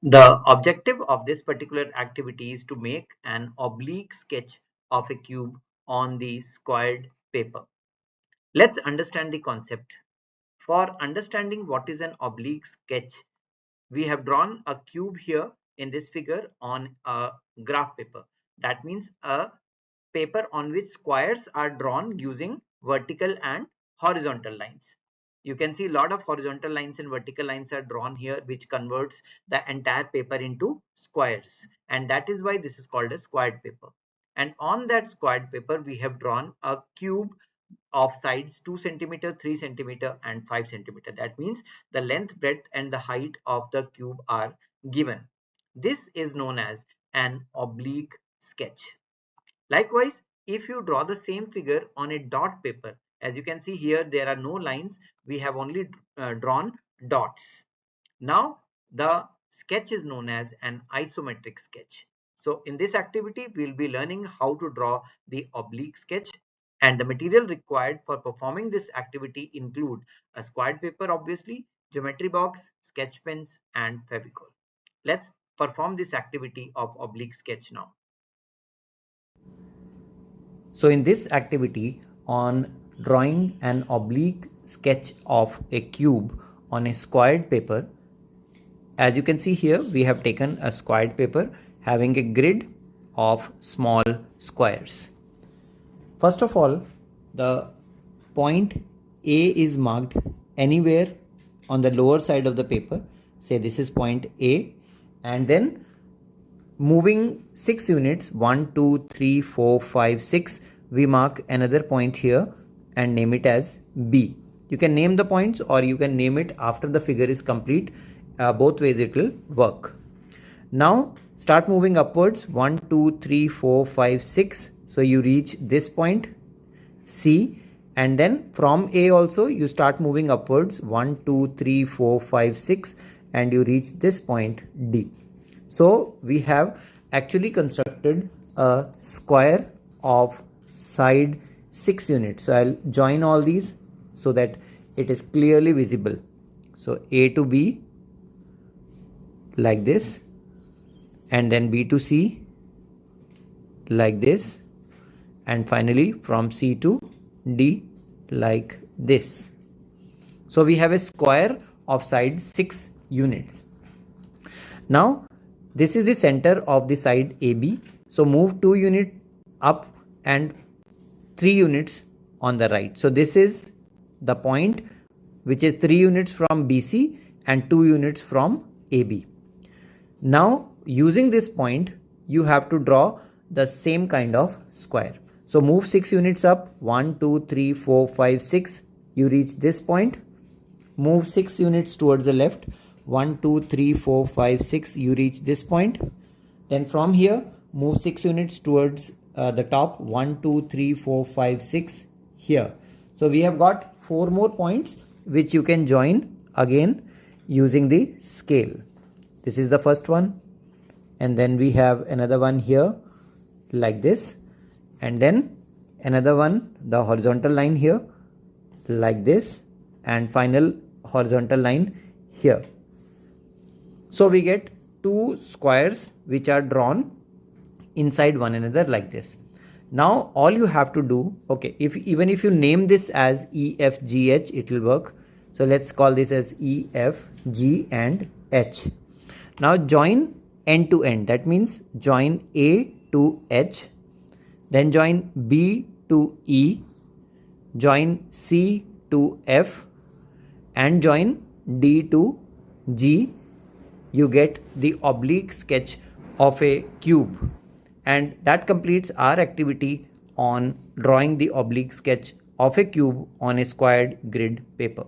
The objective of this particular activity is to make an oblique sketch of a cube on the squared paper. Let's understand the concept. For understanding what is an oblique sketch, we have drawn a cube here in this figure on a graph paper. That means a paper on which squares are drawn using vertical and horizontal lines. You can see a lot of horizontal lines and vertical lines are drawn here, which converts the entire paper into squares, and that is why this is called a squared paper. And on that squared paper we have drawn a cube of sides 2 centimeter, 3 centimeter and 5 centimeter. That means the length, breadth and the height of the cube are given. This is known as an oblique sketch. Likewise, if you draw the same figure on a dot paper, as you can see here, there are no lines. We have only drawn dots. Now, the sketch is known as an isometric sketch. So in this activity, we'll be learning how to draw the oblique sketch, and the material required for performing this activity include a squared paper, obviously, geometry box, sketch pens and fevicol. Let's perform this activity of oblique sketch now. So in this activity on drawing an oblique sketch of a cube on a squared paper, as you can see here, we have taken a squared paper having a grid of small squares. First of all, the point A is marked anywhere on the lower side of the paper. Say this is point A, and then moving 6 units 1, 2, 3, 4, 5, 6, we mark another point here and name it as B. You can name the points or you can name it after the figure is complete. Both ways it will work. Now start moving upwards 1, 2, 3, 4, 5, 6. So you reach this point C, and then from A also you start moving upwards 1, 2, 3, 4, 5, 6 and you reach this point D. So we have actually constructed a square of side 6 units. So I'll join all these so that it is clearly visible. So A to B like this, and then B to C like this, and finally from C to D like this. So we have a square of side 6 units. Now this is the center of the side AB. So move 2 units up and 3 units on the right. So this is the point which is 3 units from BC and 2 units from AB. Now using this point you have to draw the same kind of square. So move 6 units up 1, 2, 3, 4, 5, 6. You reach this point. Move 6 units towards the left 1, 2, 3, 4, 5, 6. You reach this point. Then from here move 6 units towards the top 1, 2, 3, 4, 5, 6 here. So we have got 4 more points which you can join again using the scale. This is the first one, and then we have another one here like this, and then another one, the horizontal line here like this, and final horizontal line here. So we get 2 squares which are drawn inside one another like this. Now all you have to do, okay, even if you name this as E, F, G, H, it will work. So let's call this as E, F, G and H. Now join end to end. That means join A to H, then join B to E, join C to F and join D to G. You get the oblique sketch of a cube, and that completes our activity on drawing the oblique sketch of a cube on a squared grid paper.